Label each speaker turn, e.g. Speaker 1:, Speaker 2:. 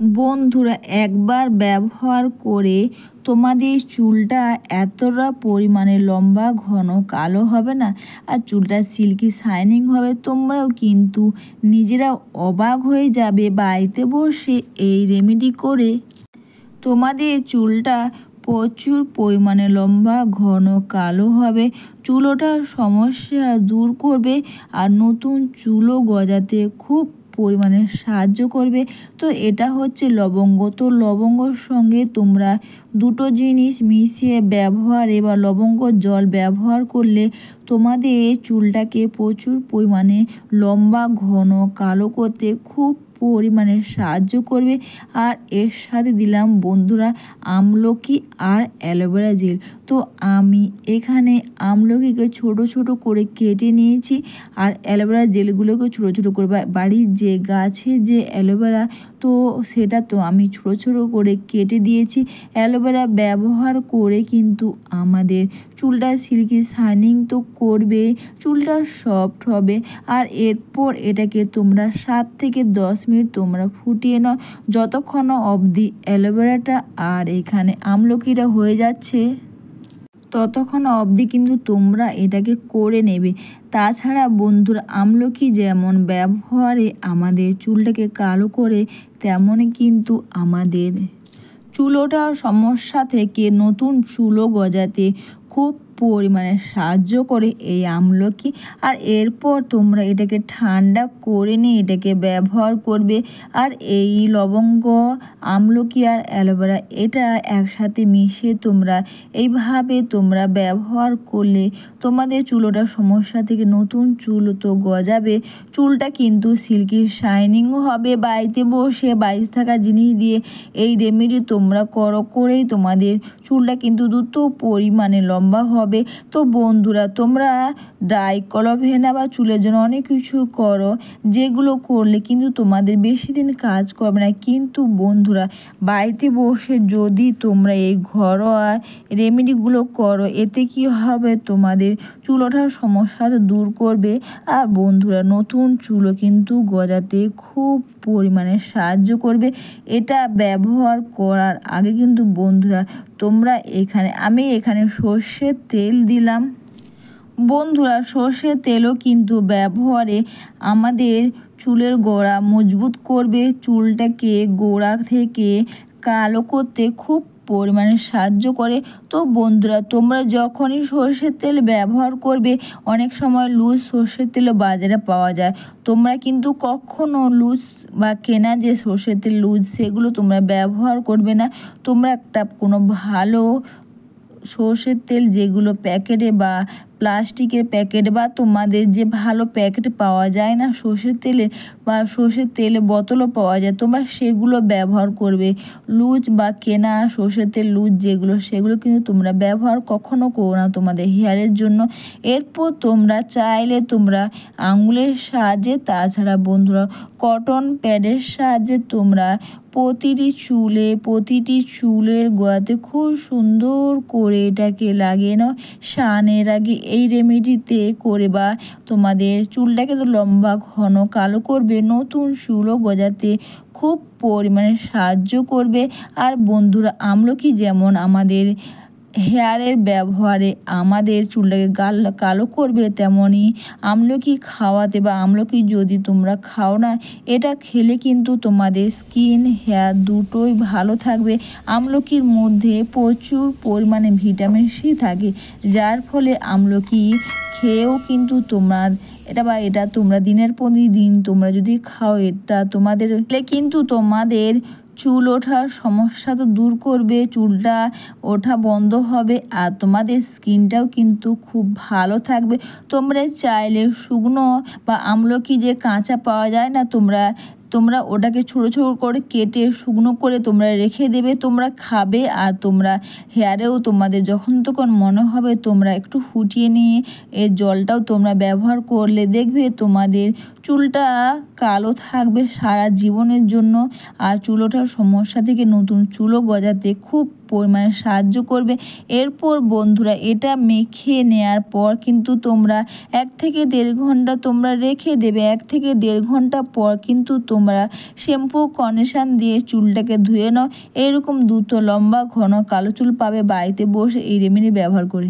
Speaker 1: বন্ধুরা, একবার ব্যবহার করে তোমাদের চুলটা এতটা পরিমাণে লম্বা, ঘন, কালো হবে না, আর চুলটা সিল্কি শাইনিং হবে। তোমরাও কিন্তু নিজেরাও অবাক হয়ে যাবে বাড়িতে বসে এই রেমেডি করে। তোমাদের চুলটা প্রচুর পরিমাণে লম্বা, ঘন, কালো হবে, চুল ওঠার সমস্যা দূর করবে, আর নতুন চুলও গজাতে খুব পরিমাণে সাহায্য করবে। তো এটা হচ্ছে লবঙ্গ। তো লবঙ্গর সঙ্গে তোমরা দুটো জিনিস মিশিয়ে ব্যবহারে বা লবঙ্গ জল ব্যবহার করলে তোমাদের চুলটাকে প্রচুর পরিমাণে লম্বা, ঘন, কালো করতে খুব পরিমাণে সাহায্য করবে। আর এর সাথে দিলাম বন্ধুরা আমলকি আর অ্যালোভেরা জেল। তো আমি এখানে আমলকিকে ছোট ছোট করে কেটে নিয়েছি, আর অ্যালোভেরা জেলগুলোকে ছোট ছোট করে বাড়ির যে গাছে যে অ্যালোভেরা, তো সেটা তো আমি ছোট ছোট করে কেটে দিয়েছি। অ্যালোভেরা ব্যবহার করে কিন্তু আমাদের চুলটা সিল্কি শাইনিং তো করবে, চুলটা সফট হবে। আর এরপর এটাকে তোমরা 7 থেকে 10 মিনিট তোমরা ফুটিয়ে নাও, যতক্ষণ অবধি অ্যালোভেরাটা আর এখানে আমলকিটা হয়ে যাচ্ছে ততক্ষণ অবধি কিন্তু তোমরা এটাকে করে নেবে। তাছাড়া বন্ধুরা, আমলকি যেমন ব্যবহারে আমাদের চুলটাকে কালো করে, তেমনই কিন্তু আমাদের চুল ওঠার সমস্যা থেকে নতুন চুলও গজাতে খুব পরিমাণে সাহায্য করে এই আমলকি। আর এরপর তোমরা এটাকে ঠান্ডা করে নিয়ে এটাকে ব্যবহার করবে। আর এই লবঙ্গ, আমলকি আর অ্যালোভেরা এটা একসাথে মিশিয়ে তোমরা এইভাবে তোমরা ব্যবহার করলে তোমাদের চুল ওঠার সমস্যা থেকে নতুন চুল তো গজাবে, চুলটা কিন্তু সিল্কি শাইনিংও হবে। বাড়িতে বসে বাড়িতে থাকা জিনিস দিয়ে এই রেমেডি তোমরা করেই তোমাদের চুলটা কিন্তু দ্রুত পরিমাণে লম্বা হবে। তো বন্ধুরা, তোমরা ড্রাই কলোভেনা বা চুলের জন্য অনেক কিছু করো, যেগুলো করলে কিন্তু তোমাদের বেশি দিন কাজ করবে না। কিন্তু বন্ধুরা, বাড়িতে বসে যদি তোমরা এই ঘরোয়া রেমেডিগুলো করো, এতে কি হবে, তোমাদের চুল ওঠার সমস্যা দূর করবে। আর বন্ধুরা, নতুন চুলও কিন্তু গজাতে খুব পরিমাণে সাহায্য করবে। এটা ব্যবহার করার আগে কিন্তু বন্ধুরা তোমরা আমি এখানে সর্ষের তেল দিলাম। বন্ধুরা, সর্ষের তেলও কিন্তু ব্যবহারে আমাদের চুলের গোড়া মজবুত করবে, চুলটাকে গোড়া থেকে কালো করতে খুব পরিমাণে সাহায্য করে। তো বন্ধুরা, তোমরা যখনই সর্ষের তেল ব্যবহার করবে, অনেক সময় লুজ সর্ষের তেলও বাজারে পাওয়া যায়, তোমরা কিন্তু কখনো লুজ বা কেনা যে সর্ষের তেল লুজ, সেগুলো তোমরা ব্যবহার করবে না। তোমরা একটা কোনো ভালো সর্ষের তেল, যেগুলো প্যাকেটে বা প্লাস্টিকের প্যাকেট বা তোমাদের যে ভালো প্যাকেট পাওয়া যায় না সর্ষের তেলের, বা সর্ষের তেলে বোতলও পাওয়া যায়, তোমরা সেগুলো ব্যবহার করবে। লুজ বা কেনা সর্ষের তেল লুজ যেগুলো, সেগুলো কিন্তু তোমরা ব্যবহার কখনো করো না তোমাদের হেয়ারের জন্য। এরপর তোমরা চাইলে তোমরা আঙুলের সাহায্যে, তাছাড়া বন্ধুরা কটন প্যাডের সাহায্যে তোমরা প্রতিটি চুলের গোড়াতে খুব সুন্দর করে এটাকে লাগিয়ে নাও। স্নানের আগে এই রেমেডিতে করে বা তোমাদের চুলটাকে তো লম্বা, ঘন, কালো করবে, নতুন চুলও গজাতে খুব পরিমাণে সাহায্য করবে। আর বন্ধুরা, আমলকি যেমন আমাদের হেয়ারের ব্যবহারে আমাদের চুলটাকে কালো করবে, তেমনই আমলকি খাওয়াতে বা আমলকি যদি তোমরা খাও না, এটা খেলে কিন্তু তোমাদের স্কিন, হেয়ার দুটোই ভালো থাকবে। আমলকির মধ্যে প্রচুর পরিমাণে ভিটামিন সি থাকে, যার ফলে আমলকি খেয়েও কিন্তু এটা তোমরা দিনের পর দিন তোমরা যদি খাও, এটা তোমাদের কিন্তু তোমাদের চুল ওঠার সমস্যা তো দূর করবে, চুলটা ওঠা বন্ধ হবে, আর তোমাদের স্কিনটাও কিন্তু খুব ভালো থাকবে। তোমরা চাইলে শুকনো বা আমলকি যে কাঁচা পাওয়া যায় না, তোমরা ওটাকে ছোটো ছোটো করে কেটে শুকনো করে তোমরা রেখে দেবে, তোমরা খাবে। আর তোমরা হেয়ারেও তোমাদের যখন তখন মনে হবে তোমরা একটু ফুটিয়ে নিয়ে এর জলটাও তোমরা ব্যবহার করলে দেখবে তোমাদের চুলটা কালো থাকবে সারা জীবনের জন্য। আর চুল ওঠার সমস্যা থেকে নতুন চুলও গজাতে খুব পরিমাণে সাহায্য করবে। এরপর বন্ধুরা এটা মেখে নেওয়ার পর কিন্তু তোমরা 1 থেকে 1.5 ঘন্টা তোমরা রেখে দেবে। 1 থেকে 1.5 ঘন্টা পর কিন্তু তোমরা শ্যাম্পু কন্ডিশন দিয়ে চুলটাকে ধুয়ে নাও। এইরকম দ্রুত লম্বা ঘন কালো চুল পাবে বাড়িতে বসে এই রেমেডি ব্যবহার করে।